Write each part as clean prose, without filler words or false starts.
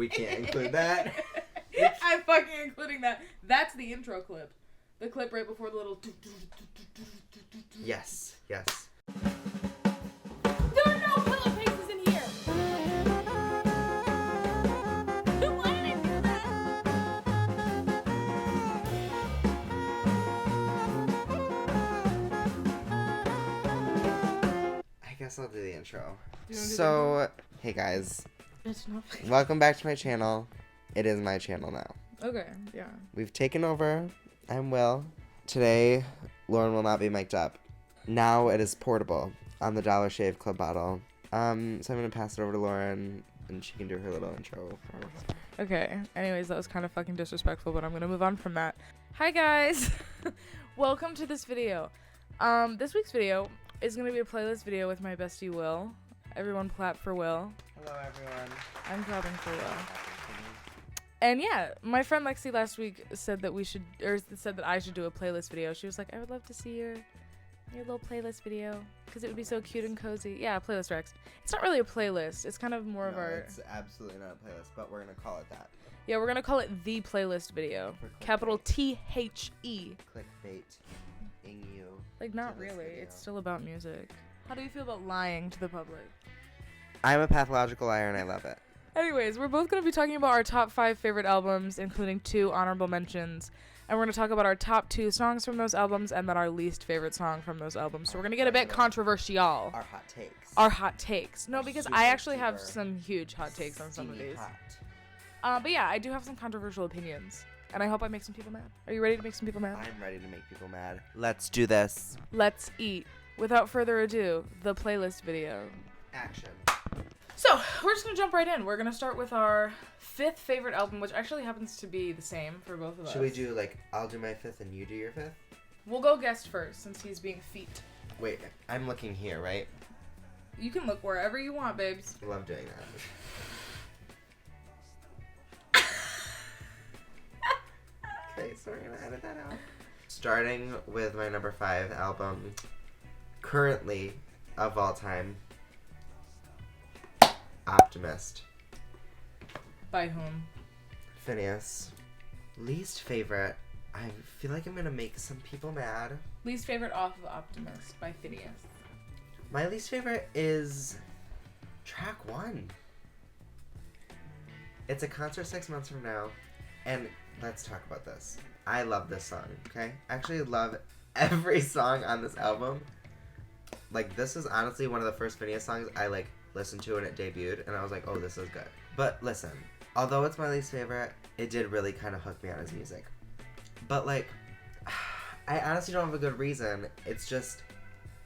We can't include that. I'm fucking including that. That's the intro clip. The clip right before the little... Yes. There are no pillowcases in here! Why did I do that? I guess I'll do the intro. So, hey guys. It's not... Welcome back to my channel. It is my channel now. Okay, yeah. We've taken over. I'm Will. Today, Lauren will not be mic'd up. Now it is portable on the Dollar Shave Club bottle. So I'm going to pass it over to Lauren, and she can do her little intro. Okay, anyways, that was kind of fucking disrespectful, but I'm going to move on from that. Hi, guys! Welcome to this video. This week's video is going to be a playlist video with my bestie, Will. Everyone clap for Will. Hello, everyone. I'm clapping for Will. And yeah, my friend Lexi last week said that said that I should do a playlist video. She was like, I would love to see your little playlist video because it would be so cute and cozy. Yeah, playlist Rex. It's not really a playlist. It's kind of more of our... it's absolutely not a playlist, but we're going to call it that. Yeah, we're going to call it the playlist video. Capital T-H-E. Clickbait-ing you. Like, not really. It's still about music. How do you feel about lying to the public? I'm a pathological liar and I love it. Anyways, we're both going to be talking about our top 5 favorite albums, including 2 honorable mentions. And we're going to talk about our top 2 songs from those albums and then our least favorite song from those albums. So we're going to get a bit controversial. Our hot takes. Our hot takes. No, because I actually have super some huge hot takes on some of these. Hot. But yeah, I do have some controversial opinions. And I hope I make some people mad. Are you ready to make some people mad? I'm ready to make people mad. Let's do this. Let's eat. Without further ado, the playlist video. Action. So, we're just going to jump right in. We're going to start with our 5th favorite album, which actually happens to be the same for both of us. Should we do, I'll do my 5th and you do your 5th? We'll go guest first, since he's being feet. Wait, I'm looking here, right? You can look wherever you want, babes. I love doing that. Okay, so we're going to edit that out. Starting with my number 5 album, currently, of all time, Optimist. By whom? Phineas. Least favorite. I feel like I'm gonna make some people mad. Least favorite off of Optimist by Phineas. My least favorite is track 1. It's a concert 6 months from now, and let's talk about this. I love this song, okay? I actually love every song on this album. This is honestly one of the first Phineas songs I, listened to when it debuted, and I was like, oh, this is good. But listen, although it's my least favorite, it did really kind of hook me on his music. But, I honestly don't have a good reason. It's just,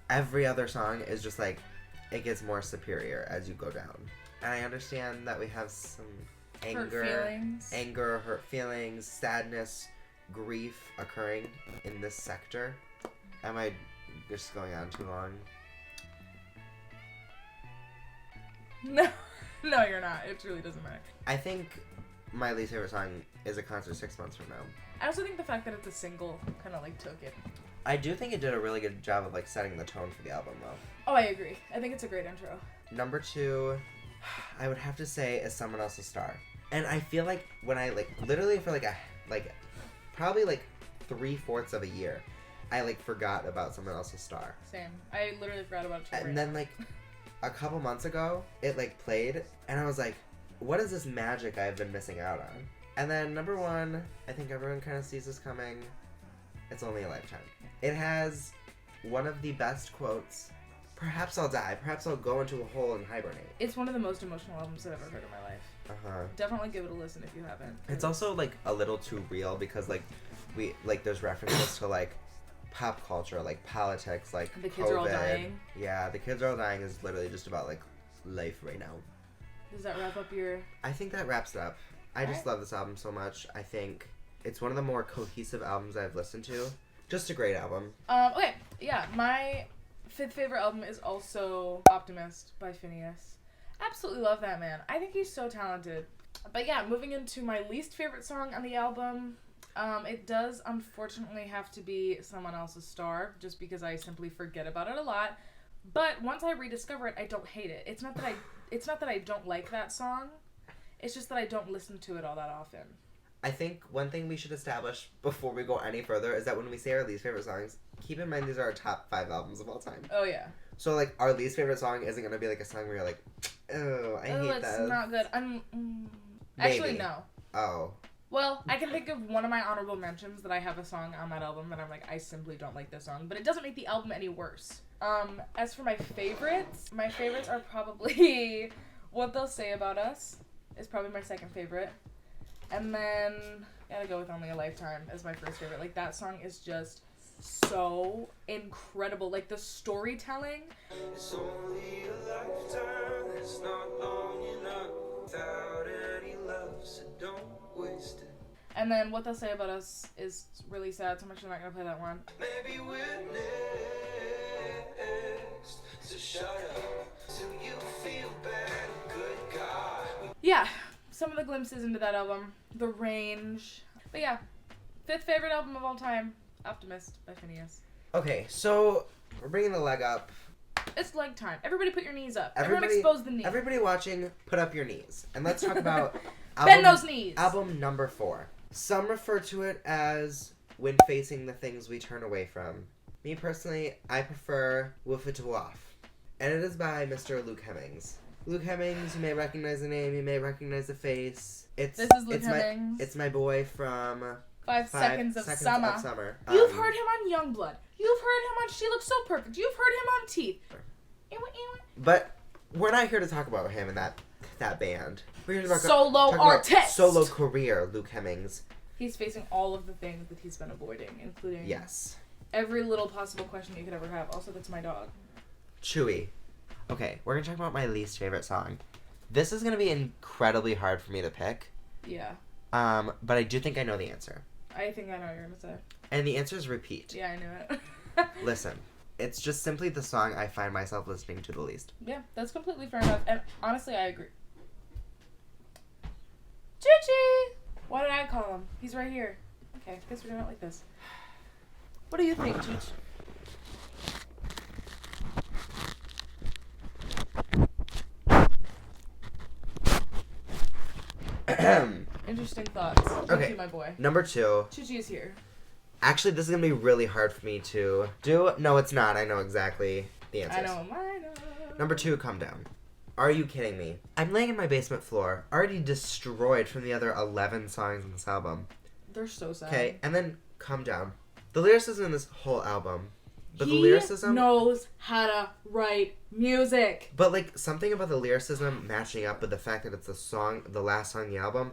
every other song is just, it gets more superior as you go down. And I understand that we have some anger, hurt feelings, sadness, grief occurring in this sector. Am I just going on too long? No, you're not. It really doesn't matter. I think my least favorite song is a concert 6 months from now. I also think the fact that it's a single kind of took it. I do think it did a really good job of setting the tone for the album though. Oh, I agree. I think it's a great intro. Number 2, I would have to say is Someone Else's Star. And I feel like when I literally for probably 3/4 of a year, I forgot about Someone Else's Star. Same. I literally forgot about it too. And then a couple months ago, it played, and I was like, what is this magic I've been missing out on? And then number 1, I think everyone kind of sees this coming. It's Only a Lifetime. It has one of the best quotes. Perhaps I'll die. Perhaps I'll go into a hole and hibernate. It's one of the most emotional albums I've ever heard in my life. Uh-huh. Definitely give it a listen if you haven't. It's also a little too real because there's references to pop culture, politics, the COVID. kids are all dying. Yeah, The Kids Are All Dying is literally just about life right now. Does that wrap up your... I think that wraps it up. I just love this album so much. I think it's one of the more cohesive albums I've listened to. Just a great album. Okay, yeah, my 5th favorite album is also Optimist by Phineas. Absolutely love that man. I think he's so talented. But yeah, moving into my least favorite song on the album, it does unfortunately have to be Someone Else's Star, just because I simply forget about it a lot. But once I rediscover it, I don't hate it. It's not that I don't like that song. It's just that I don't listen to it all that often. I think one thing we should establish before we go any further is that when we say our least favorite songs, keep in mind these are our top 5 albums of all time. Oh, yeah. So, like, our least favorite song isn't going to be, like, a song where you're like, oh, I hate that. It's not good. Actually, no. Oh. Well, I can think of one of my honorable mentions that I have a song on that album that I'm like, I simply don't like this song. But it doesn't make the album any worse. As for my favorites are probably What They'll Say About Us is probably my second favorite. And then, gotta go with Only a Lifetime as my first favorite. Like, that song is just so incredible. Like, the storytelling. It's only a lifetime, it's not long enough without any love, so don't waste it. And then What They'll Say About Us is really sad, so I'm actually not gonna play that one. Maybe we're next, so shut up till you feel bad, good God. Yeah, some of the glimpses into that album, the range. But yeah, 5th favorite album of all time, Optimist by Phineas. Okay, so we're bringing the leg up. It's leg time. Everybody put your knees up. Everyone expose the knee. Everybody watching, put up your knees. And let's talk about bend those knees. Album number 4. Some refer to it as When Facing the Things We Turn Away From. Me personally, I prefer Woof It to Waff. And it is by Mr. Luke Hemmings. Luke Hemmings, you may recognize the name, you may recognize the face. This is Luke Hemmings. It's my boy from 5 Seconds of Summer. You've heard him on Youngblood. You've heard him on She Looks So Perfect. You've heard him on Teeth. But we're not here to talk about him and that band. We're here to talk solo artist. Solo career, Luke Hemmings. He's facing all of the things that he's been avoiding, including yes, every little possible question you could ever have. Also, that's my dog. Chewy. Okay, we're gonna talk about my least favorite song. This is gonna be incredibly hard for me to pick. Yeah. But I do think I know the answer. I think I know what you're gonna say. And the answer is Repeat. Yeah, I knew it. Listen, it's just simply the song I find myself listening to the least. Yeah, that's completely fair enough. And honestly, I agree. Chi-Chi! Why did I call him? He's right here. Okay, guess we're doing it like this. What do you think, Cheech? Interesting thoughts. Okay, Thank you, my boy. Number 2. Chi-Chi is here. Actually, this is going to be really hard for me to do. No, it's not. I know exactly the answers. I know mine. Number 2, Calm Down. Are you kidding me? I'm laying in my basement floor, already destroyed from the other 11 songs in this album. They're so sad. Okay, and then Calm Down. The lyricism in this whole album. But he the lyricism knows how to write music. But, like, something about the lyricism matching up with the fact that it's the last song in the album,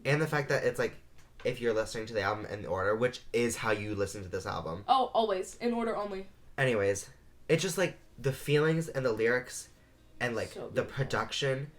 and the fact that it's, like, if you're listening to the album in order, which is how you listen to this album. Oh, always. In order only. Anyways, it's just, like, the feelings and the lyrics and, like, so the production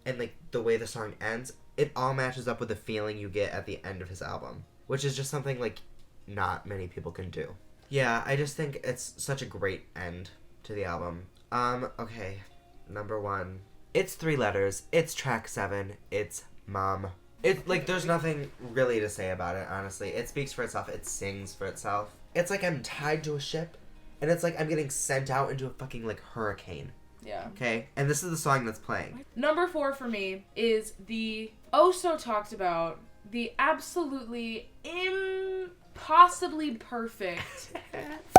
and, like, the way the song ends, it all matches up with the feeling you get at the end of his album, which is just something, like, not many people can do. Yeah, I just think it's such a great end to the album. Okay. Number 1. It's 3 letters. It's track 7. It's Mom. It's, like, there's nothing really to say about it, honestly. It speaks for itself. It sings for itself. It's like I'm tied to a ship, and it's like I'm getting sent out into a fucking, like, hurricane. Yeah. Okay? And this is the song that's playing. Number 4 for me is the oh-so-talked about, the absolutely impossibly perfect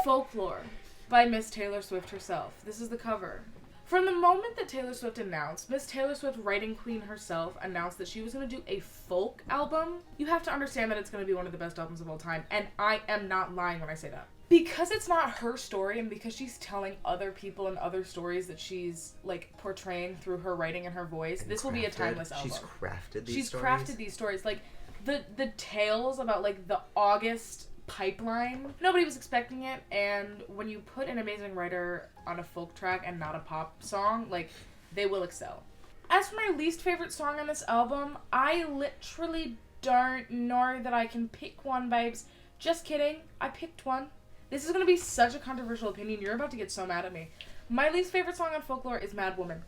Folklore by Miss Taylor Swift herself. This is the cover. From the moment that Taylor Swift announced, Miss Taylor Swift, writing queen herself, announced that she was going to do a folk album, you have to understand that it's going to be one of the best albums of all time, and I am not lying when I say that. Because it's not her story, and because she's telling other people and other stories that she's, like, portraying through her writing and her voice, this will be a timeless album. She's crafted these stories. She's crafted these stories. Like, the tales about, like, the August pipeline, nobody was expecting it, and when you put an amazing writer on a folk track and not a pop song, like, they will excel. As for my least favorite song on this album, I literally don't know that I can pick one, babes. Just kidding. I picked one. This is going to be such a controversial opinion. You're about to get so mad at me. My least favorite song on Folklore is Mad Woman.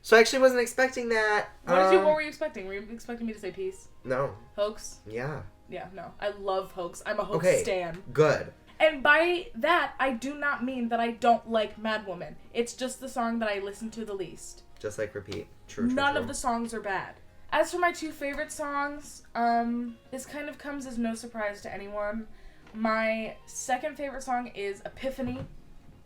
So I actually wasn't expecting that. What were you expecting? Were you expecting me to say Peace? No. Hoax? Yeah. Yeah, no. I love Hoax. I'm a Hoax stan. Good. And by that, I do not mean that I don't like Mad Woman. It's just the song that I listen to the least. Just like repeat. True. None of the songs are bad. As for my 2 favorite songs, this kind of comes as no surprise to anyone. My second favorite song is Epiphany.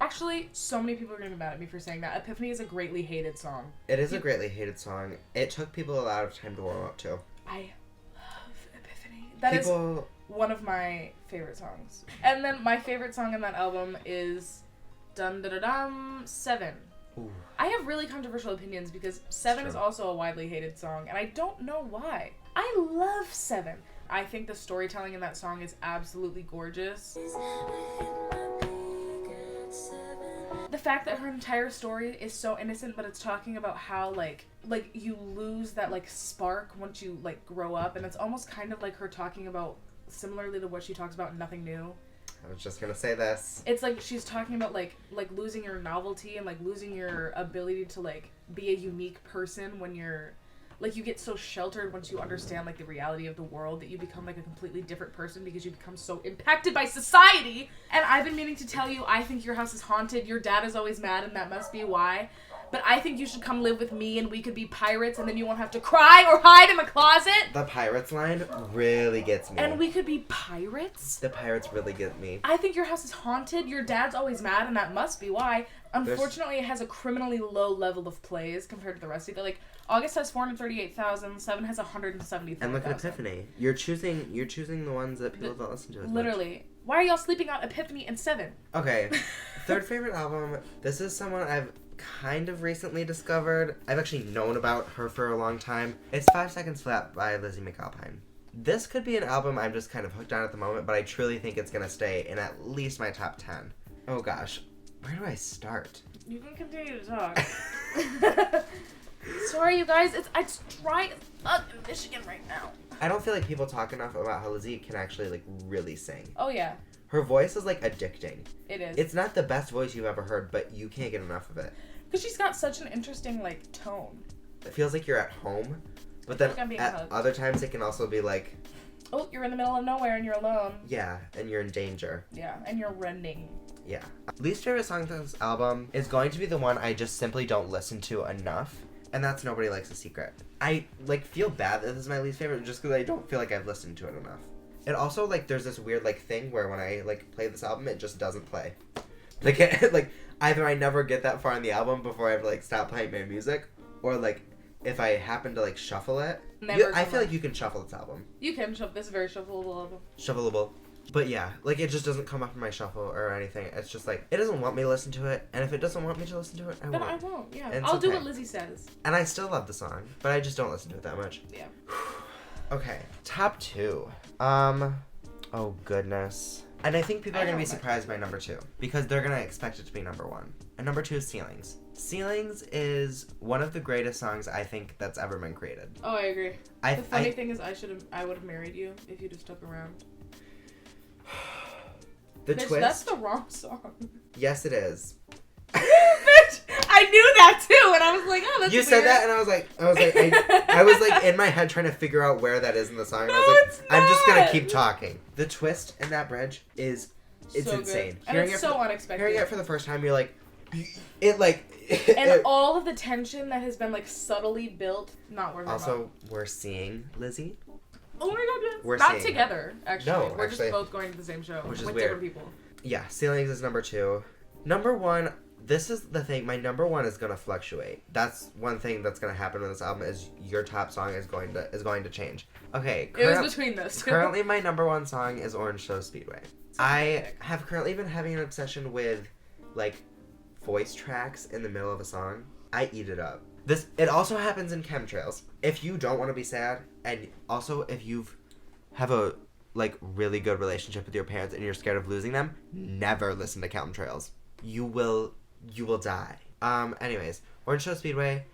Actually, so many people are going to be mad at me for saying that. Epiphany is a greatly hated song. It is a greatly hated song. It took people a lot of time to warm up to. I love Epiphany. That is one of my favorite songs. And then my favorite song on that album is Dun Da Da Dum 7. Ooh. I have really controversial opinions because 7 is also a widely hated song, and I don't know why. I love 7. I think the storytelling in that song is absolutely gorgeous. The fact that her entire story is so innocent, but it's talking about how, like you lose that, like, spark once you, like, grow up, and it's almost kind of like her talking about, similarly to what she talks about in Nothing New. I was just gonna say this. It's like she's talking about, like losing your novelty and, like, losing your ability to, like, be a unique person when you're, like, you get so sheltered once you understand, like, the reality of the world that you become, like, a completely different person because you become so impacted by society. And I've been meaning to tell you, I think your house is haunted. Your dad is always mad, and that must be why. But I think you should come live with me, and we could be pirates, and then you won't have to cry or hide in the closet. The pirates line really gets me. And we could be pirates? The pirates really get me. I think your house is haunted. Your dad's always mad, and that must be why. Unfortunately, it has a criminally low level of plays compared to the rest of it. Like, August has 438,000, 7 has 170,000. And look at Epiphany. You're choosing the ones that people don't listen to as literally. much. Why are y'all sleeping on Epiphany and 7? Okay. Third favorite album. This is someone I've kind of recently discovered. I've actually known about her for a long time. It's 5 Seconds Flat by Lizzie McAlpine. This could be an album I'm just kind of hooked on at the moment, but I truly think it's going to stay in at least my top 10. Oh gosh. Where do I start? You can continue to talk. Sorry, you guys. It's dry as fuck in Michigan right now. I don't feel like people talk enough about how Lizzie can actually, like, really sing. Oh, yeah. Her voice is, like, addicting. It is. It's not the best voice you've ever heard, but you can't get enough of it. Because she's got such an interesting, like, tone. It feels like you're at home, but then at hugged. other times it can also be like... Oh, you're in the middle of nowhere and you're alone. Yeah, and you're in danger. Yeah, and you're running. Yeah. Least favorite song to this album is going to be the one I just simply don't listen to enough, and that's Nobody Likes a Secret. I, like, feel bad that this is my least favorite just because I don't feel like I've listened to it enough. It also, like, there's this weird, like, thing where when I, like, play this album, it just doesn't play. Like, either I never get that far in the album before I have to, like, stop playing my music, or, like, if I happen to, like, shuffle it. I feel like you can shuffle this album. You can shuffle this very shuffleable album. Shuffleable. But yeah, like, it just doesn't come up in my shuffle or anything. It's just like, it doesn't want me to listen to it, and if it doesn't want me to listen to it, I won't. Then I won't, yeah. And I'll do what Lizzie says. And I still love the song, but I just don't listen to it that much. Yeah. Okay, top 2. Oh goodness. And I think people are going to be surprised by number 2, because they're going to expect it to be number 1. And number 2 is Ceilings. Ceilings is one of the greatest songs I think that's ever been created. Oh, I agree. The funny thing is I would have married you if you'd have stuck around. The Bitch, twist. That's the wrong song. Yes, it is. Bitch, I knew that too, and I was like, oh, that's You weird. said that, and I was like, I was like in my head trying to figure out where that is in the song. And I was like, it's I'm just gonna not. keep talking. The twist in that bridge it's so insane. Good. And it's so unexpected. Hearing it for the first time, you're like, it like. And all of the tension that has been like subtly built, not worth it. Also, we're seeing Lizzie. Oh my god, yes. We're not together, actually. No, we're actually, just both going to the same show which is with weird. different people. Yeah, Ceilings is number 2. Number 1, this is the thing, my number 1 is gonna fluctuate. That's one thing that's gonna happen with this album is your top song is going to change. Okay, it was between those two. Currently my number 1 song is Orange Show Speedway. I have currently been having an obsession with, like, voice tracks in the middle of a song. I eat it up. It also happens in Chemtrails. If you don't want to be sad, and also if you've have a, like, really good relationship with your parents and you're scared of losing them, never listen to Chemtrails. You will die. Anyways, Orange Show Speedway,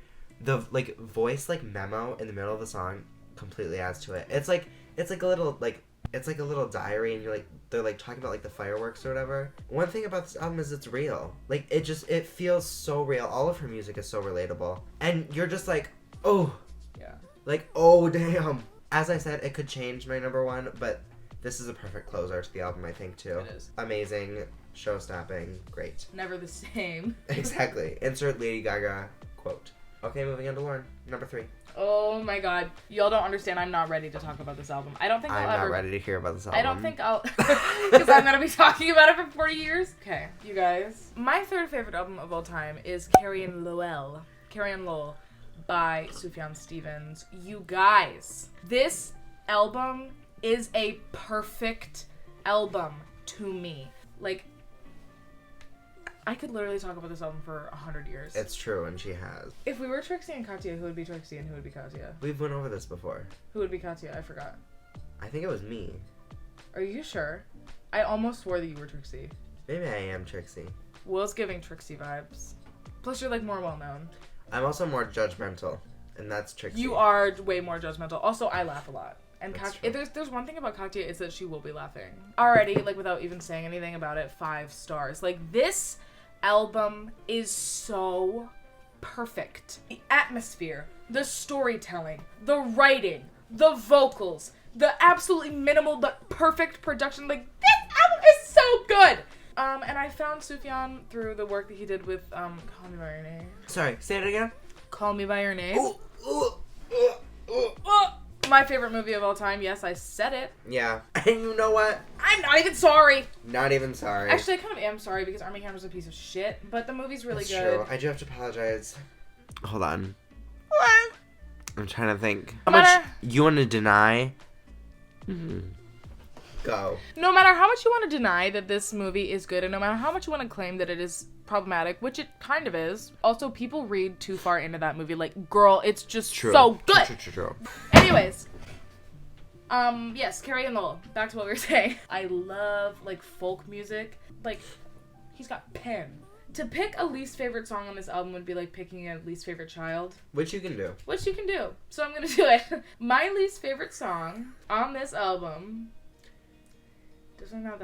the, like, voice, like, memo in the middle of the song completely adds to it. It's like a little diary, and they're like talking about, like, the fireworks or whatever. One thing about this album is it's real. Like, it feels so real. All of her music is so relatable. And you're just like, oh. Yeah. Like, oh, damn. As I said, it could change my number 1, but this is a perfect closer to the album, I think, too. It is. Amazing, show-stopping, great. Never the same. Exactly. Insert Lady Gaga quote. Okay, moving on to Lauren. Number 3. Oh my god. Y'all don't understand. I'm not ready to talk about this album. I don't think I'm I'll not ever... ready to hear about this album. I don't think I'll... Because I'm going to be talking about it for 40 years. Okay, you guys. My third favorite album of all time is Carrie and Lowell by Sufjan Stevens. You guys, this album is a perfect album to me. Like, I could literally talk about this album for 100 years. It's true, and she has. If we were Trixie and Katya, who would be Trixie and who would be Katya? We've went over this before. Who would be Katya? I forgot. I think it was me. Are you sure? I almost swore that you were Trixie. Maybe I am Trixie. Will's giving Trixie vibes. Plus, you're, like, more well-known. I'm also more judgmental, and that's Trixie. You are way more judgmental. Also, I laugh a lot. And That's Katya, if there's one thing about Katya, it's that she will be laughing. Already, like, without even saying anything about it, 5 stars. Like, this album is so perfect. The atmosphere, the storytelling, the writing, the vocals, the absolutely minimal but perfect production. Like, this album is so good! And I found Sufjan through the work that he did with, Call Me By Your Name. Sorry, say it again. Call Me By Your Name. Ooh. My favorite movie of all time. Yes, I said it. Yeah. And you know what? I'm not even sorry. Not even sorry. Actually, I kind of am sorry because Armie Hammer's a piece of shit, but the movie's really That's good. true. I do have to apologize. Hold on. What? I'm trying to think. How No much matter- you want to deny? Go. No matter how much you want to deny that this movie is good, and no matter how much you want to claim that it is problematic, which it kind of is, also people read too far into that movie. Like, girl, it's just so good. True. Anyways. Yes, Carrie and Lowell. Back to what we were saying. I love, like, folk music. Like, he's got pen. To pick a least favorite song on this album would be like picking a least favorite child. Which you can do. Which you can do. So I'm gonna do it. My least favorite song on this album... Definitely not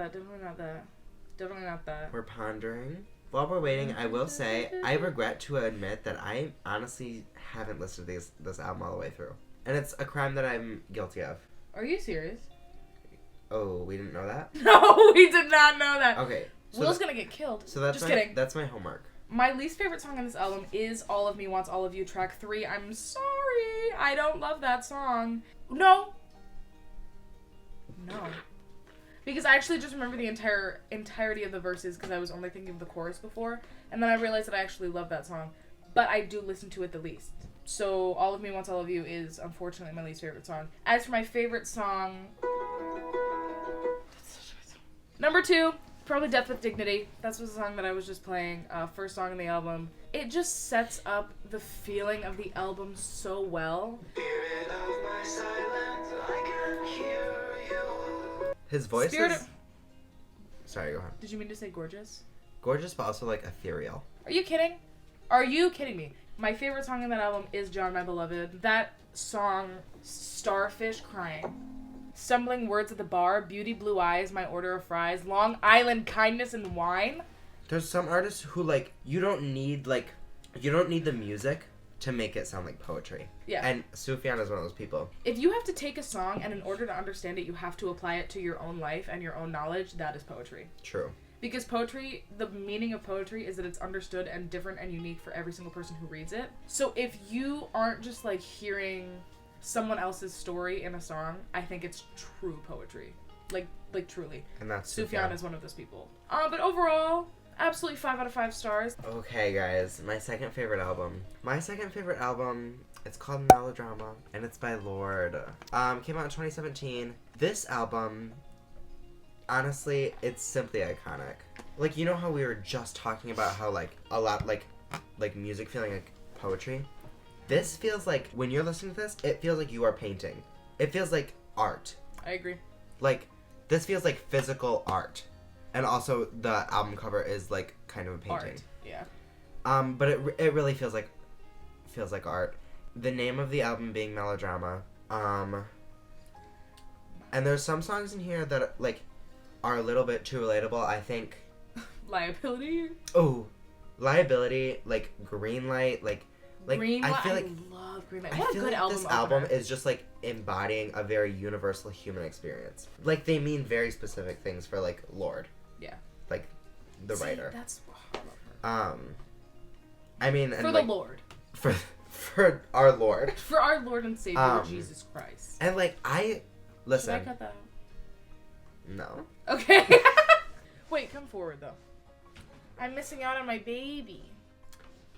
that. We're pondering. While we're waiting, I will say, I regret to admit that I honestly haven't listened to this album all the way through. And it's a crime that I'm guilty of. Are you serious? Oh, we didn't know that? No, we did not know that. Okay. So Will's gonna get killed. So that's Just kidding. That's my homework. My least favorite song on this album is All of Me Wants All of You, track 3. I'm sorry. I don't love that song. No. Because I actually just remember the entirety of the verses because I was only thinking of the chorus before. And then I realized that I actually love that song. But I do listen to it the least. So All of Me Wants All of You is unfortunately my least favorite song. As for my favorite song... Number 2, probably Death with Dignity. That's the song that I was just playing. First song on the album. It just sets up the feeling of the album so well. Spirit of my silence, I can hear you. His voice Spirit is... Sorry, go ahead. Did you mean to say gorgeous? Gorgeous, but also, like, ethereal. Are you kidding? Are you kidding me? My favorite song on that album is John My Beloved. That song, Starfish Crying, Stumbling Words at the Bar, Beauty Blue Eyes, My Order of Fries, Long Island Kindness and Wine. There's some artists who, like, you don't need the music to make it sound like poetry. Yeah. And Sufjan is one of those people. If you have to take a song and in order to understand it, you have to apply it to your own life and your own knowledge, that is poetry. True. Because poetry, the meaning of poetry is that it's understood and different and unique for every single person who reads it. So if you aren't just, like, hearing someone else's story in a song, I think it's true poetry. Like truly. And that's Sufjan is one of those people. But overall, absolutely 5 out of 5 stars. Okay, guys, my second favorite album. It's called Melodrama, and it's by Lord. Came out in 2017. This album, honestly, it's simply iconic. Like, you know how we were just talking about how, like, a lot, like music feeling like poetry? This feels like, when you're listening to this, it feels like you are painting. It feels like art. I agree. Like, this feels like physical art. And also, the album cover is, like, kind of a painting. Art, yeah. But it really feels like art. The name of the album being Melodrama. And there's some songs in here that, like, are a little bit too relatable, I think. Liability? Oh, Liability, like, Greenlight, like Greenlight, I feel like I love Greenlight. I What a feel good like album this opener. album is just, like, embodying a very universal human experience. Like, they mean very specific things for, like, Lord. Yeah. Like, the writer. That's... I love her. I mean... For and, the like, Lord. For for our Lord. For our Lord and Savior, Jesus Christ. And, like, listen. Should I cut that out? No. Okay. Wait, come forward, though. I'm missing out on my baby.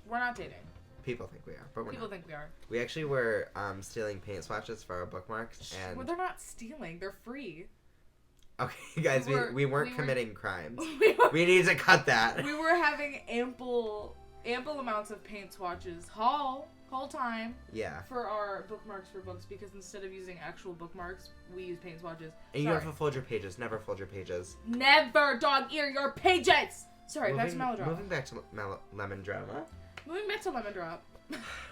We're not dating. People think we are, but we're People not. think we are. We actually were stealing paint swatches for our bookmarks, and... Well, they're not stealing. They're free. Okay, guys, we weren't committing crimes. We need to cut that. We were having ample amounts of paint swatches whole time. Yeah. For our bookmarks for books, because instead of using actual bookmarks, we use paint swatches. And you have to fold your pages. Never fold your pages. Never dog ear your pages. Sorry, back to melodrama. Moving back to lemon drama. Moving back to lemon drop.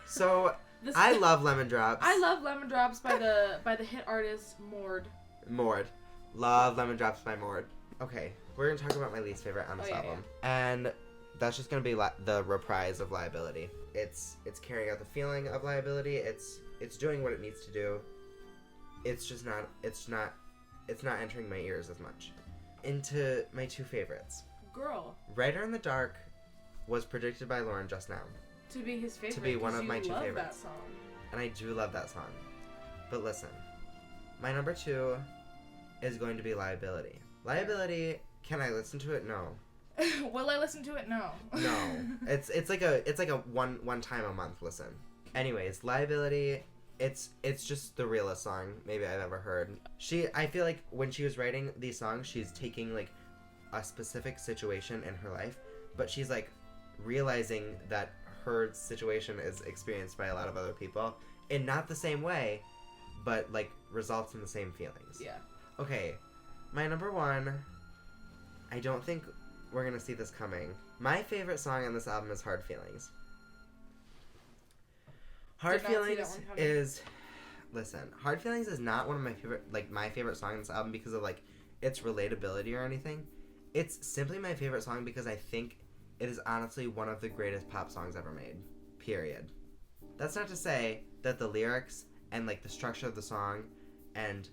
So I love lemon drops. I love lemon drops by the hit artist Mord. Mord. Love Lemon Drops by Mord. Okay, we're gonna talk about my least favorite on this album. Yeah. And that's just gonna be the reprise of Liability. It's carrying out the feeling of Liability. It's doing what it needs to do. It's just not entering my ears as much. Into my two favorites. Girl. Writer in the Dark was predicted by Lauren just now. To be his favorite. To be one of my two favorites. That song. And I do love that song. But listen, my number 2 is going to be Liability. Liability, can I listen to it? No. Will I listen to it? No. No. It's like a one time a month listen. Anyways, Liability, it's just the realest song maybe I've ever heard. I feel like when she was writing these songs, she's taking like a specific situation in her life, but she's like realizing that her situation is experienced by a lot of other people in not the same way, but like results in the same feelings. Yeah. Okay, my number 1, I don't think we're gonna see this coming. My favorite song on this album is Hard Feelings. Hard Feelings is... Listen, Hard Feelings is not one of my favorite songs on this album because of like its relatability or anything. It's simply my favorite song because I think it is honestly one of the greatest pop songs ever made. Period. That's not to say that the lyrics and like the structure of the song and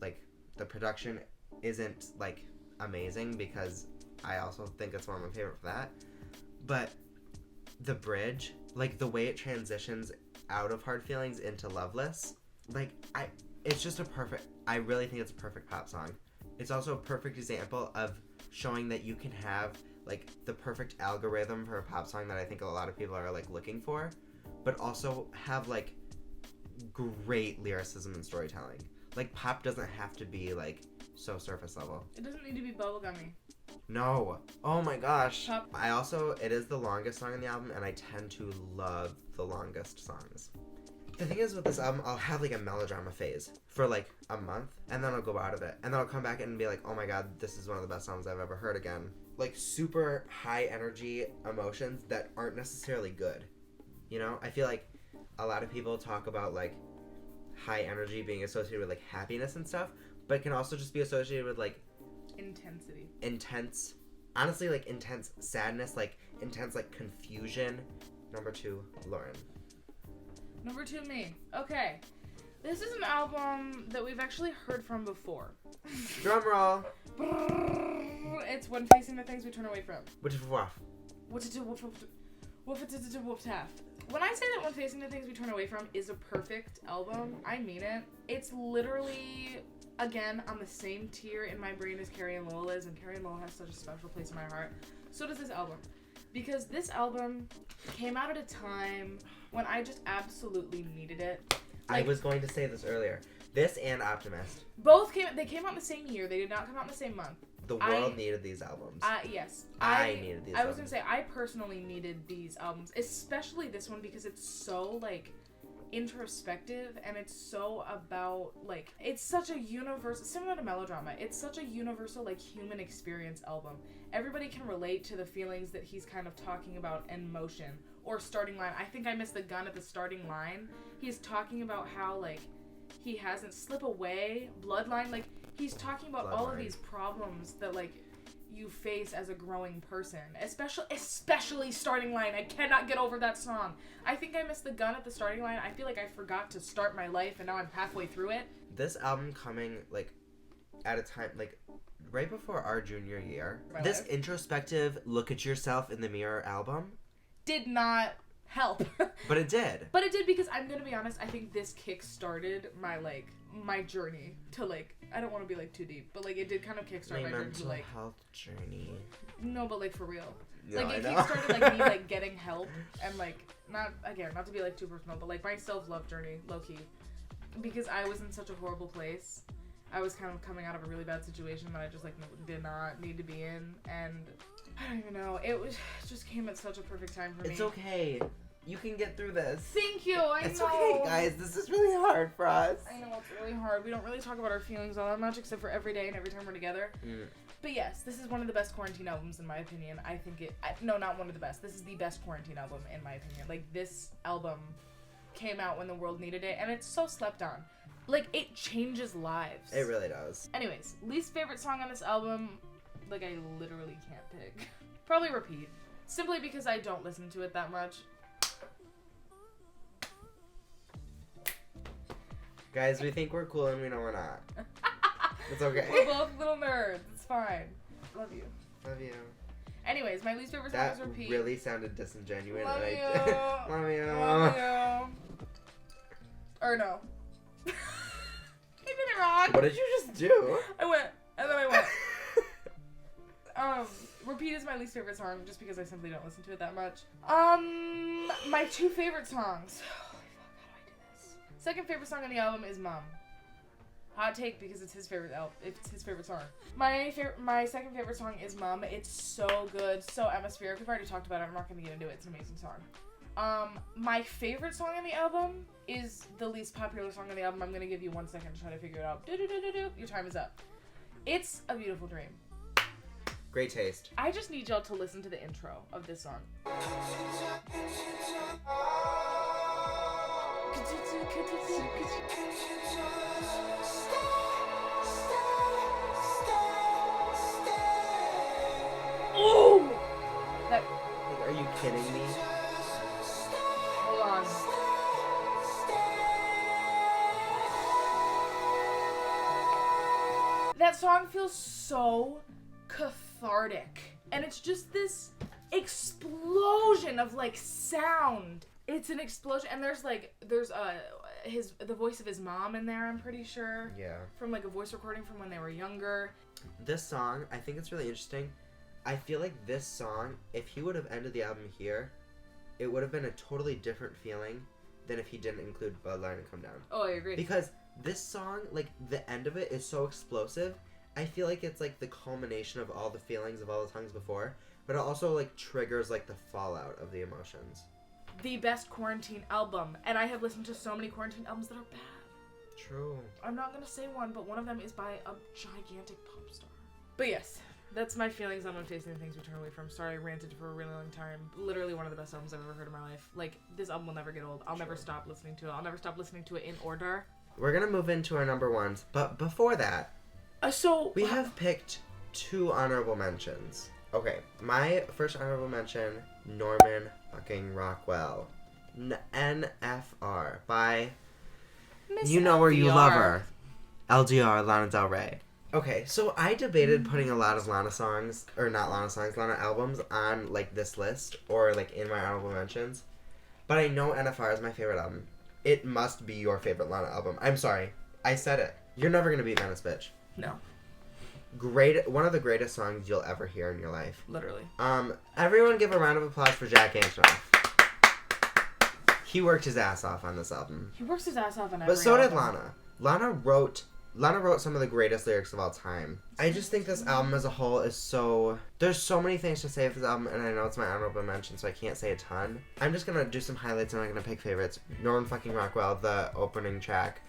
like the production isn't like amazing, because I also think it's one of my favorite for that. But the bridge, like the way it transitions out of Hard Feelings into Loveless, like it's just I really think it's a perfect pop song. It's also a perfect example of showing that you can have like the perfect algorithm for a pop song that I think a lot of people are like looking for, but also have like great lyricism and storytelling. Like pop doesn't have to be like so surface level. It doesn't need to be bubblegummy. No. Oh my gosh. Pop. It is the longest song on the album, and I tend to love the longest songs. The thing is with this album, I'll have like a melodrama phase for like a month, and then I'll go out of it, and then I'll come back and be like, oh my god, this is one of the best songs I've ever heard again. Like super high energy emotions that aren't necessarily good. You know, I feel like a lot of people talk about like high energy being associated with like happiness and stuff, but it can also just be associated with like intensity. Intense, honestly, like intense sadness, like intense like confusion. Number 2, Lauren. Number 2, me. Okay. This is an album that we've actually heard from before. Drum roll. It's When Facing the Things We Turn Away From. Which is rough. When I say that When Facing the Things We Turn Away From is a perfect album, I mean it. It's literally, again, on the same tier in my brain as Carrie and Lowell is, and Carrie and Lowell has such a special place in my heart. So does this album. Because this album came out at a time when I just absolutely needed it. Like, I was going to say this earlier. This and Optimist. Both came out in the same year. They did not come out in the same month. The world needed these albums. Yes. I needed these albums. I was going to say, I personally needed these albums. Especially this one because it's so, like, introspective, and it's so about, like, it's such a universal, similar to Melodrama, it's such a universal, like, human experience album. Everybody can relate to the feelings that he's kind of talking about in Motion, or Starting Line. I think I missed the gun at the starting line. He's talking about how, like, he hasn't Slip Away, Bloodline, like, he's talking about all of these problems that, like, you face as a growing person, especially Starting Line. I cannot get over that song. I think I missed the gun at the starting line. I feel like I forgot to start my life, and now I'm halfway through it. This album coming like at a time like right before our junior year. This introspective look at yourself in the mirror album did not help. But it did. But it did because I'm gonna be honest, I think this kick-started my journey to like, I don't want to be like too deep, but like it did kind of kickstart my journey to like health journey. No, but like for real. No, like it I know. kickstarted like me like getting help and like not to be like too personal, but like my self-love journey, low key, because I was in such a horrible place. I was kind of coming out of a really bad situation that I just like did not need to be in, and I don't even know. It just came at such a perfect time for me. It's okay. You can get through this. Thank you. I It's know. okay, guys. This is really hard for us. I know it's really hard. We don't really talk about our feelings all that much, except for every day and every time we're together. But yes, this is one of the best quarantine albums in my opinion. I think no, not one of the best. This is the best quarantine album in my opinion. Like, this album came out when the world needed it, and it's so slept on. Like, it changes lives. It really does. Anyways, least favorite song on this album, like, I literally can't pick. Probably Repeat. Simply because I don't listen to it that much. Guys, we think we're cool and we know we're not. It's okay. We're both little nerds. It's fine. Love you. Love you. Anyways, my least favorite song That is Repeat. really sounded disingenuous. Love and you. Love you. Love you. Or no. I did it wrong. What did you just do? I went, and then I went. Repeat is my least favorite song, just because I simply don't listen to it that much. My two favorite songs. Holy fuck, how do I do this? Second favorite song on the album is Mom. Hot take because it's his favorite It's his favorite song. My second favorite song is Mom. It's so good, so atmospheric. We've already talked about it. I'm not gonna get into it. It's an amazing song. My favorite song on the album is the least popular song on the album. I'm gonna give you 1 second to try to figure it out. Your time is up. It's A Beautiful Dream. Great taste. I just need y'all to listen to the intro of this song. Ooh! That, Like, are you kidding me? hold on. That song feels so cathartic. And it's just this explosion of like sound. It's an explosion, and there's the voice of his mom in there, I'm pretty sure. Yeah. From like a voice recording from when they were younger. This song, I think it's really interesting. I feel like this song, if he would have ended the album here, it would have been a totally different feeling than if he didn't include Bloodline and Come Down. Oh, I agree. Because this song, like, the end of it is so explosive. I feel like it's, like, the culmination of all the feelings of all the songs before. But it also, like, triggers, like, the fallout of the emotions. The best quarantine album. And I have listened to so many quarantine albums that are bad. True. I'm not going to say one, but one of them is by a gigantic pop star. But yes, that's my feelings on When Facing the Things We Turn Away From. Sorry, I ranted for a really long time. Literally one of the best albums I've ever heard in my life. Like, this album will never get old. I'll never stop listening to it. I'll never stop listening to it in order. We're gonna move into our number ones. But before that, We have picked 2 honorable mentions. Okay, my first honorable mention, Norman fucking Rockwell. NFR by Miss You Know Where You LDR. Love Her. LDR, Lana Del Rey. Okay, so I debated putting a lot of Lana albums on, like, this list, or, like, in my honorable mentions. But I know NFR is my favorite album. It must be your favorite Lana album. I'm sorry. I said it. You're never gonna beat Venice Bitch. No, One of the greatest songs you'll ever hear in your life. literally. Everyone give a round of applause for Jack Antonoff. He worked his ass off on this album. He works his ass off on every But so did album. Lana. Lana wrote some of the greatest lyrics of all time. I just think this album as a whole is so... There's so many things to say for this album, and I know it's my honorable mention, so I can't say a ton. I'm just gonna do some highlights, and I'm gonna pick favorites. Norman fucking Rockwell, the opening track.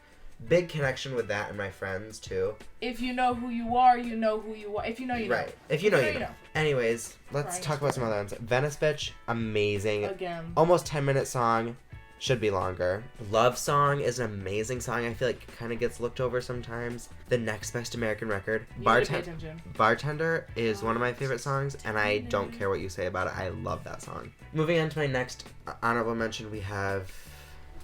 Big connection with that and My Friends, too. If you know who you are, you know who you are. If you know, you know. Right. If you know, you know. Anyways, let's Crying talk about some other ones. Venice Bitch, amazing. Again. Almost 10-minute song. Should be longer. Love Song is an amazing song. I feel like it kind of gets looked over sometimes. The Next Best American Record. You need to pay attention. Bartender is one of my favorite songs, and I don't care what you say about it. I love that song. Moving on to my next honorable mention, we have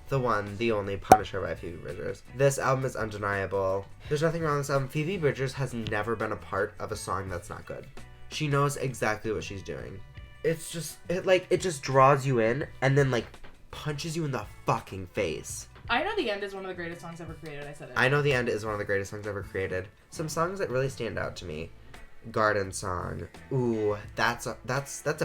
the one, the only, Punisher by Phoebe Bridgers. This album is undeniable. There's nothing wrong with this album. Phoebe Bridgers has never been a part of a song that's not good. She knows exactly what she's doing. it's just it just draws you in and then like punches you in the fucking face. I Know the End is one of the greatest songs ever created. I said it. I Know the End is one of the greatest songs ever created. Some songs that really stand out to me. Garden Song. Ooh, that's a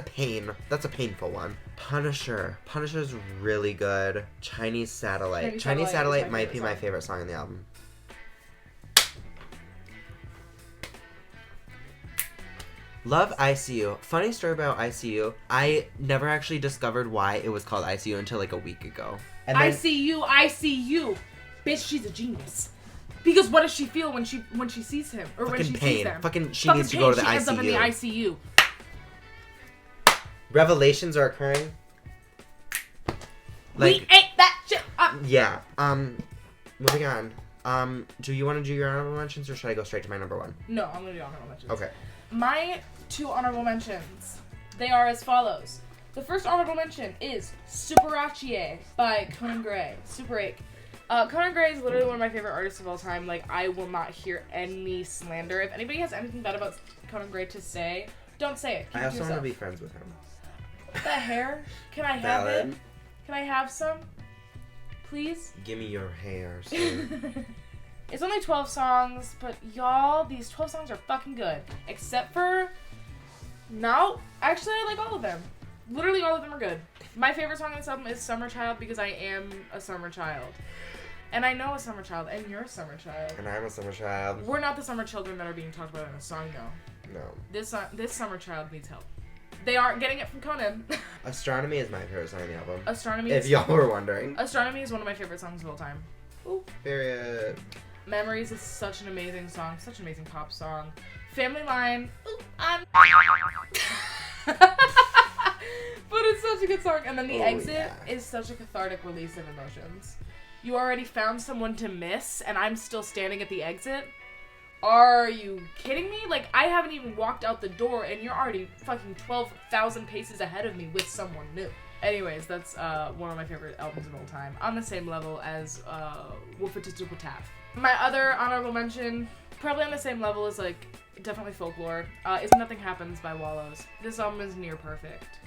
pain. That's a painful one. Punisher's really good. Chinese Satellite. Chinese Satellite might be my favorite song on the album. Love ICU. Funny story about ICU. I never actually discovered why it was called ICU until like a week ago. And then, I see you. Bitch, she's a genius. Because what does she feel when she sees him? Or when she pain. sees them? She needs to go to the ICU. She ends up in the ICU. Revelations are occurring. We ate that shit up. Yeah. Moving on. Do you want to do your honorable mentions or should I go straight to my number one? No, I'm gonna do honorable mentions. Okay. My 2 honorable mentions, they are as follows. The first honorable mention is Superace by Conan Gray. Super 8. Conan Gray is literally one of my favorite artists of all time. Like, I will not hear any slander. If anybody has anything bad about Conan Gray to say, don't say it. Keep I also want to yourself. be friends with him. The hair? Can I have it? Can I have some? Please? Give me your hair, sir. It's only 12 songs, but y'all, these 12 songs are fucking good. Except for... No, actually, I like all of them. Literally all of them are good. My favorite song on this album is Summer Child because I am a summer child. And I know a summer child, and you're a summer child. And I'm a summer child. We're not the summer children that are being talked about in a song, though. No. This summer child needs help. They aren't getting it from Conan. Astronomy is my favorite song on the album. Astronomy If y'all were wondering. Astronomy is one of my favorite songs of all time. Ooh. Period. Memories is such an amazing song, such an amazing pop song. Family Line, ooh, but it's such a good song. And then The Exit is such a cathartic release of emotions. You already found someone to miss, and I'm still standing at the exit? Are you kidding me? Like, I haven't even walked out the door, and you're already fucking 12,000 paces ahead of me with someone new. Anyways, that's one of my favorite albums of all time. On the same level as Wolfetitupataf. My other honorable mention, probably on the same level as, like, definitely Folklore, is Nothing Happens by Wallows. This album is near perfect.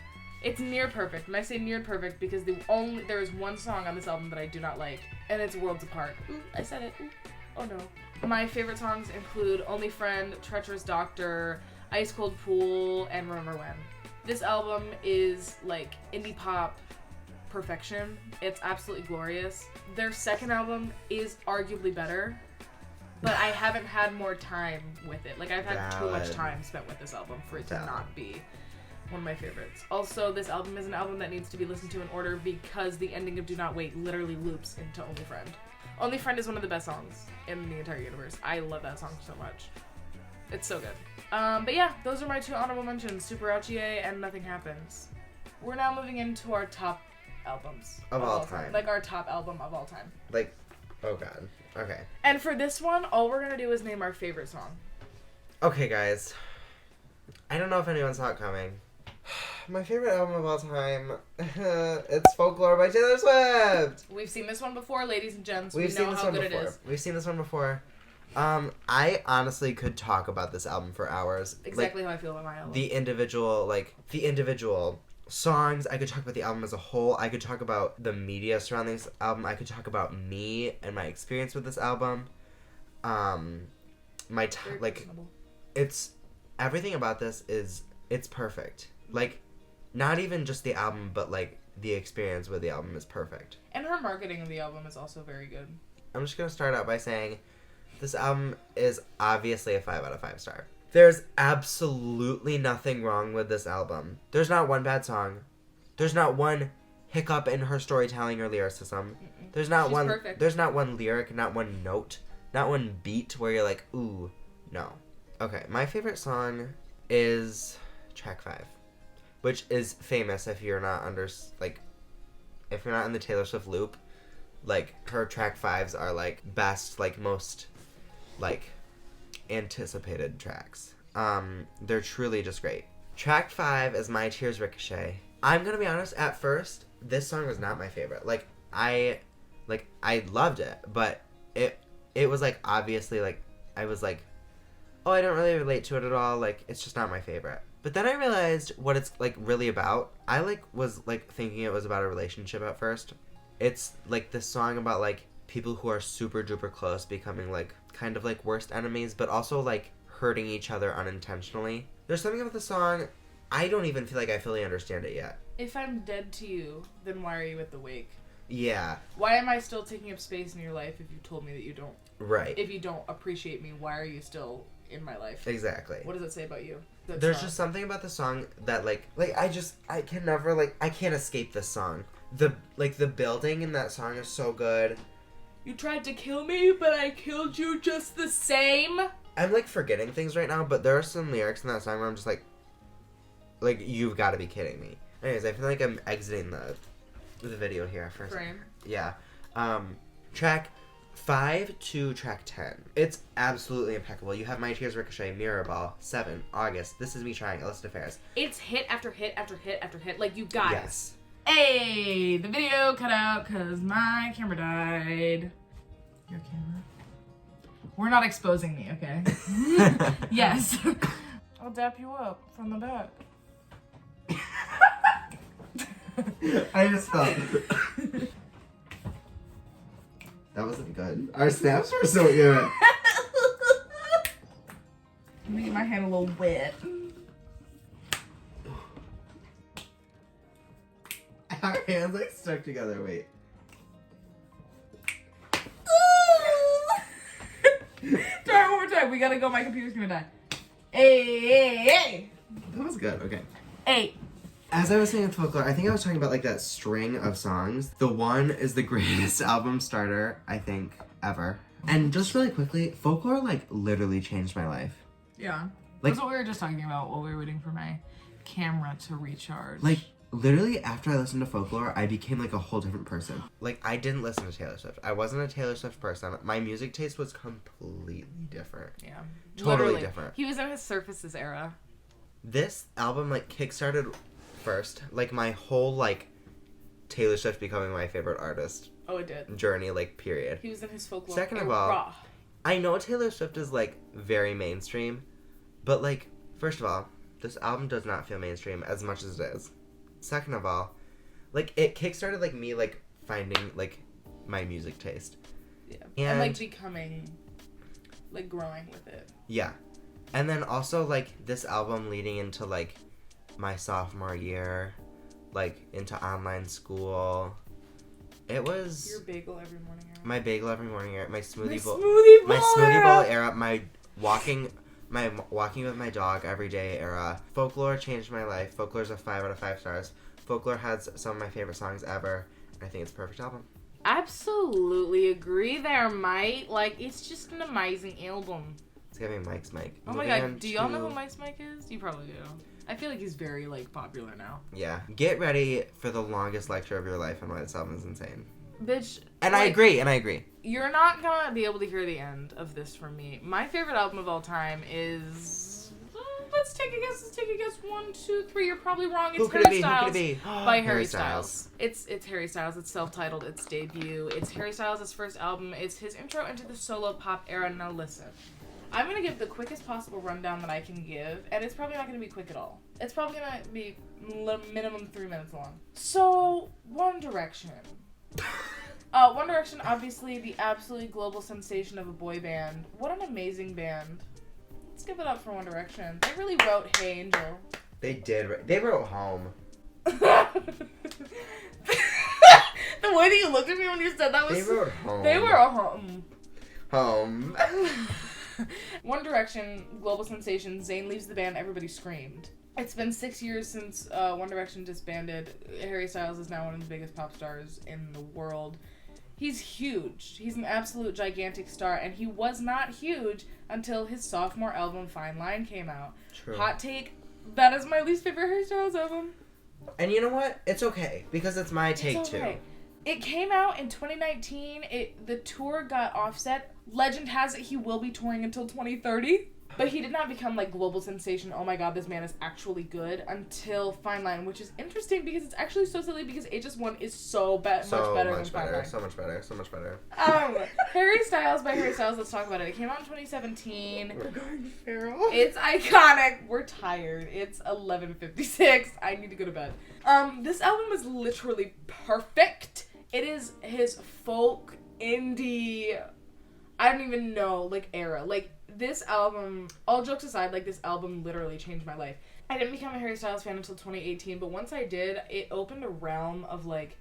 It's near perfect, and I say near perfect because there is one song on this album that I do not like, and it's Worlds Apart. Ooh, I said it. Ooh. Oh no. My favorite songs include Only Friend, Treacherous Doctor, Ice Cold Pool, and Remember When. This album is like indie pop perfection. It's absolutely glorious. Their second album is arguably better, but I haven't had more time with it. Like, I've had too much time spent with this album for it to not be one of my favorites. Also, this album is an album that needs to be listened to in order because the ending of Do Not Wait literally loops into Only Friend. Only Friend is one of the best songs in the entire universe. I love that song so much. It's so good. But yeah, those are my 2 honorable mentions, Superace and Nothing Happens. We're now moving into our top albums. Of all time. Like, our top album of all time. Like, oh god. Okay. And for this one, all we're gonna do is name our favorite song. Okay, guys. I don't know if anyone saw it coming. My favorite album of all time, it's Folklore by Taylor Swift. We've seen this one before, ladies and gents. We've seen this one before. We've seen this one before. I honestly could talk about this album for hours. Exactly how I feel about my album. The individual songs. I could talk about the album as a whole. I could talk about the media surrounding this album. I could talk about me and my experience with this album. It's everything about this it's perfect. Like, not even just the album, but like the experience with the album is perfect. And her marketing of the album is also very good. I'm just gonna start out by saying this album is obviously a 5 out of 5 star. There's absolutely nothing wrong with this album. There's not one bad song. There's not one hiccup in her storytelling or lyricism. There's not one lyric, not one note, not one beat where you're like, ooh, no. Okay, my favorite song is track 5, which is famous if you're not if you're not in the Taylor Swift loop. Like, her track 5s are like best, like most like anticipated tracks. They're truly just great. Track 5 is My Tears Ricochet. I'm gonna be honest, at first this song was not my favorite. I loved it, but it was like, obviously, like, I was like, oh, I don't really relate to it at all, like, it's just not my favorite. But then I realized what it's, like, really about. I, like, was, like, thinking it was about a relationship at first. It's, like, this song about, like, people who are super duper close becoming, like, kind of, like, worst enemies, but also, like, hurting each other unintentionally. There's something about the song, I don't even feel like I fully understand it yet. If I'm dead to you, then why are you at the wake? Yeah. Why am I still taking up space in your life if you told me that you don't? Right. If you don't appreciate me, why are you still in my life? Exactly. What does it say about you? There's just something about the song that, like, I can never, like, I can't escape this song. The building in that song is so good. You tried to kill me, but I killed you just the same. I'm, like, forgetting things right now, but there are some lyrics in that song where I'm just like, you've got to be kidding me. Anyways, I feel like I'm exiting the video here for a second. Yeah. Track 5 to track 10. It's absolutely impeccable. You have My Tears Ricochet, Mirror Ball, 7, August, This Is Me Trying, Illicit Affairs. It's hit after hit after hit after hit. Like, you guys. Yes. Hey, the video cut out because my camera died. Your camera? We're not exposing me, okay? Yes. I'll dap you up from the back. I just felt that wasn't good. Our snaps were so good. Let me get my hand a little wet. Our hands like stuck together. Wait. Try it one more time. We gotta go. My computer's gonna die. Hey. That was good. Okay. Hey. As I was saying with Folklore, I think I was talking about like that string of songs. The One is the greatest album starter, I think, ever. And just really quickly, Folklore like literally changed my life. Yeah. Like, That's what we were just talking about while we were waiting for my camera to recharge. Like, literally after I listened to Folklore, I became like a whole different person. Like, I didn't listen to Taylor Swift. I wasn't a Taylor Swift person. My music taste was completely different. Yeah. Totally Literally. different. He was in his Surfaces era. This album like kickstarted first, like my whole like Taylor Swift becoming my favorite artist Oh, it did. journey, like period. He was in his Folklore Second of era. all, I know Taylor Swift is like very mainstream, but like first of all, this album does not feel mainstream as much as it is. Second of all, like it kickstarted like me like finding like my music taste. Yeah. And like becoming, like growing with it. Yeah. And then also like this album leading into like my sophomore year, like into online school. It was Your bagel every morning era. my bagel every morning era, my smoothie bowl era, my walking with my dog every day era. Folklore changed my life. Folklore's a 5 out of 5 stars. Folklore has some of my favorite songs ever. I think it's a perfect album. Absolutely agree there, Mike. Like, it's just an amazing album. It's giving Mike's Mike. Oh my god, do y'all know who Mike's Mike is? You probably do. I feel like he's very, like, popular now. Yeah. Get ready for the longest lecture of your life on why this album is insane. Bitch. And like, I agree. You're not gonna be able to hear the end of this from me. My favorite album of all time is... Let's take a guess. 1, 2, 3. You're probably wrong. It's Harry Styles by Harry Styles. It's Harry Styles. It's self-titled. It's debut. It's Harry Styles' first album. It's his intro into the solo pop era. Now listen. I'm going to give the quickest possible rundown that I can give, and it's probably not going to be quick at all. It's probably going to be minimum 3 minutes long. So, One Direction. One Direction, obviously the absolutely global sensation of a boy band. What an amazing band. Let's give it up for One Direction. They really wrote Hey Angel. They did. They wrote Home. The way that you looked at me when you said that was... They wrote Home. They were a home. Home. One Direction, global sensation. Zayn leaves the band, everybody screamed. It's been 6 years since One Direction disbanded. Harry Styles is now one of the biggest pop stars in the world. He's huge. He's an absolute gigantic star, and he was not huge until his sophomore album, Fine Line, came out. True. Hot take, that is my least favorite Harry Styles album. And you know what? It's okay, because it's my take It's okay. Too. It came out in 2019. The tour got offset. Legend has it he will be touring until 2030. But he did not become, like, global sensation, oh my god, this man is actually good, until Fine Line, which is interesting because it's actually so silly because HS1 is so much better than Fine Line. So much better. Harry Styles by Harry Styles, let's talk about it. It came out in 2017. We're going feral. It's iconic. We're tired. It's 11:56. I need to go to bed. This album is literally perfect. It is his folk, indie, I don't even know, like, era. Like, this album, all jokes aside, like, this album literally changed my life. I didn't become a Harry Styles fan until 2018, but once I did, it opened a realm of, like,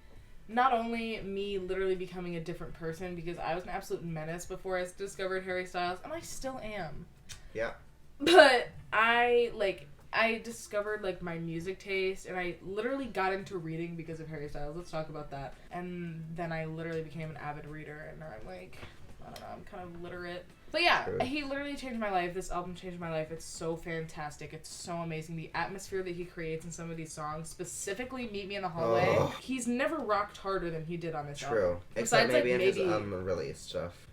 not only me literally becoming a different person, because I was an absolute menace before I discovered Harry Styles, and I still am. Yeah. But I discovered, like, my music taste, and I literally got into reading because of Harry Styles. Let's talk about that. And then I literally became an avid reader, and now I'm, like, I don't know, I'm kind of literate. But yeah, he literally changed my life. This album changed my life. It's so fantastic. It's so amazing. The atmosphere that he creates in some of these songs, specifically Meet Me in the Hallway, he's never rocked harder than he did on this album. True. Except maybe in his unreleased stuff.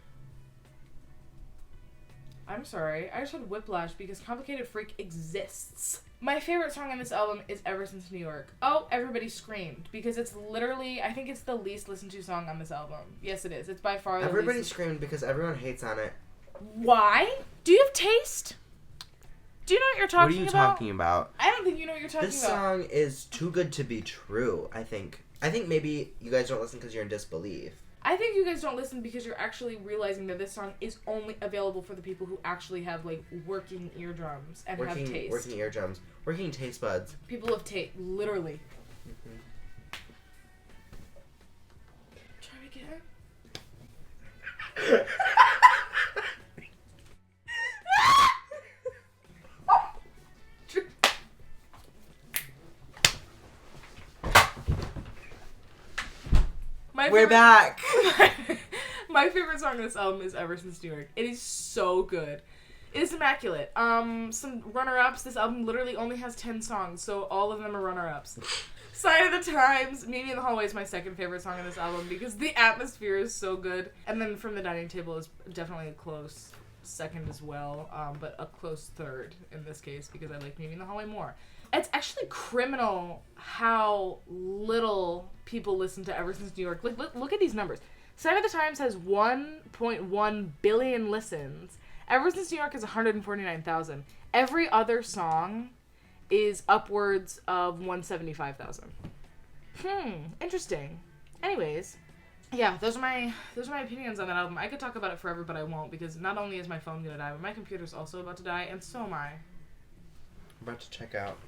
I'm sorry, I just had whiplash because Complicated Freak exists. My favorite song on this album is Ever Since New York. Oh, everybody screamed because it's literally, I think it's the least listened to song on this album. Yes, it is. It's by far the least. Everybody screamed because everyone hates on it. Why? Do you have taste? Do you know what you're talking about? What are you talking about? I don't think you know what you're talking about. This song is too good to be true, I think. I think maybe you guys don't listen because you're in disbelief. I think you guys don't listen because you're actually realizing that this song is only available for the people who actually have, like, working eardrums and have taste. Working eardrums. Working taste buds. People have taste, literally. Mm-hmm. Try again. We're back! My favorite song on this album is Ever Since New York. It is so good. It is immaculate. Some runner-ups. This album literally only has 10 songs, so all of them are runner-ups. Sign of the Times, Meet Me in the Hallway is my second favorite song on this album because the atmosphere is so good. And then From the Dining Table is definitely a close second as well, but a close third in this case because I like Meet Me in the Hallway more. It's actually criminal how little people listen to Ever Since New York. Like, look at these numbers. Sign of the Times has 1.1 billion listens. Ever Since New York is 149,000. Every other song is upwards of 175,000. Interesting. Anyways, yeah, those are my opinions on that album. I could talk about it forever, but I won't because not only is my phone gonna die, but my computer's also about to die, and so am I. I'm about to check out.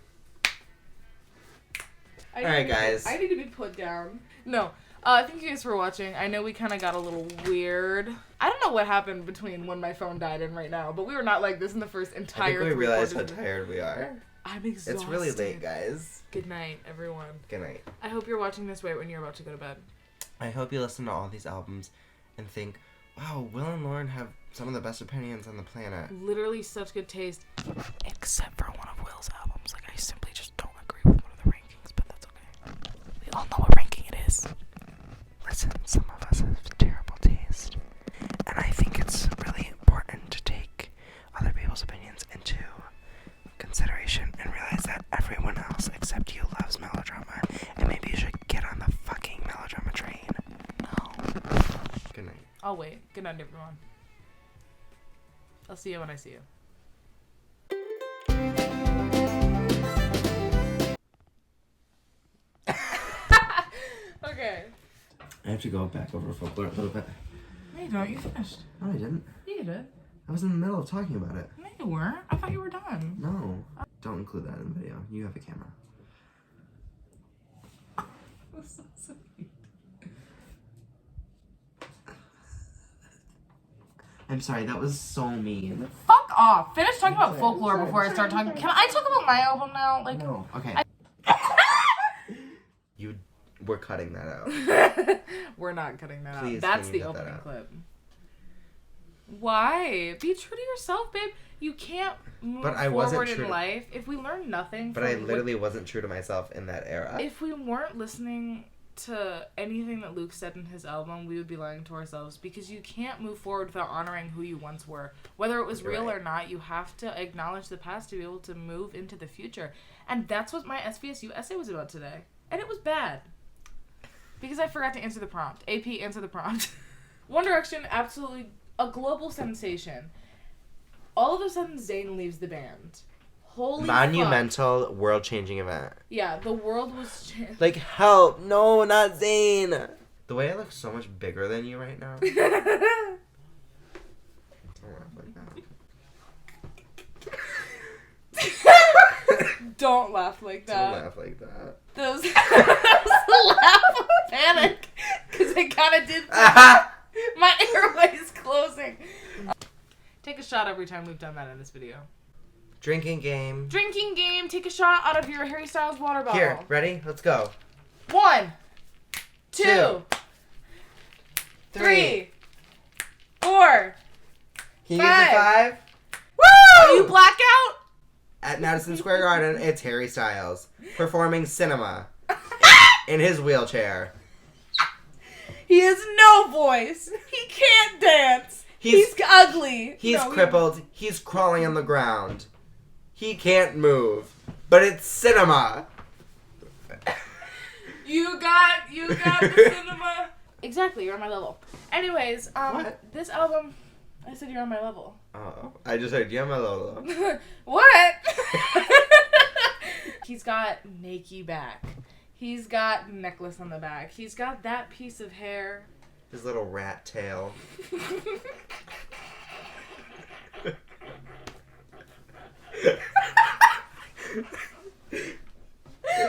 Alright, guys. I need to be put down. No. Thank you guys for watching. I know we kind of got a little weird. I don't know what happened between when my phone died and right now, but we were not like this in the first entire. I think we realized how tired we are. I'm exhausted. It's really late, guys. Good night, everyone. Good night. I hope you're watching this right when you're about to go to bed. I hope you listen to all these albums and think, wow, Will and Lauren have some of the best opinions on the planet. Literally such good taste. Except for one of Will's albums. Like, I simply just don't agree with one of the rankings, but that's okay. We all know what ranking it is. Listen, some of us have terrible taste. And I think it's really important to take other people's opinions into consideration and realize that everyone else except you loves melodrama. And maybe you should get on the fucking melodrama train. No. Good night. I'll wait. Good night, everyone. I'll see you when I see you. Okay. I have to go back over folklore a little bit. No, you don't. You finished. No, I didn't. Yeah, you did. I was in the middle of talking about it. No, you weren't. I thought you were done. No. Don't include that in the video. You have a camera. That's so sweet. I'm sorry, that was so mean. Fuck off. Finish talking about folklore before I start talking. Can I talk about my album now? Like, no. Okay. We're cutting that out. We're not cutting that Please, out. That's can the you cut that opening out? clip. Why? Be true to yourself, babe. You can't move But I wasn't forward true in to- life if we learn nothing. But from I literally wasn't true to myself in that era. if we weren't listening to anything that Luke said in his album, we would be lying to ourselves, because you can't move forward without honoring who you once were. Whether it was real or not, you have to acknowledge the past to be able to move into the future. And that's what my SVSU essay was about today. And it was bad. Because I forgot to answer the prompt. AP, answer the prompt. One Direction, absolutely a global sensation. All of a sudden, Zayn leaves the band. Holy Monumental, fuck. world-changing event. Yeah, the world was... Like, help! No, not Zayn! The way I look so much bigger than you right now. Don't Don't laugh like that. Don't laugh like that. That was the laugh of panic. Because I kind of did... My airway's closing. Take a shot every time we've done that in this video. Drinking game. Drinking game. Take a shot out of your Harry Styles water bottle. Here, ready? Let's go. 1, 2, 3, 4. Can you use a 5? Woo! Are you blackout? At Madison Square Garden, it's Harry Styles performing Cinema in his wheelchair. He has no voice. He can't dance. He's ugly. He's crippled. He's crawling on the ground. He can't move. But it's Cinema. You got the cinema. Exactly, you're on my level. Anyways, What? This album, I said you're on my level. Oh, I just heard you on my logo. What? He's got Nakey back. He's got necklace on the back. He's got that piece of hair. His little rat tail.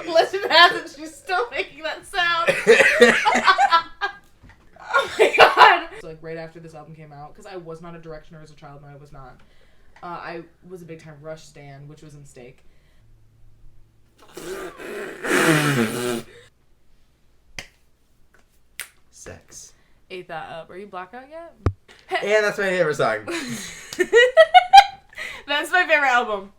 Listen, hasn't she's still making that sound. Oh my god. So like right after this album came out, because I was not a Directioner as a child, no I was not. I was a big time Rush stan, which was a mistake. Sex. Ate that up. Are you blackout yet? And that's my favorite song. That's my favorite album.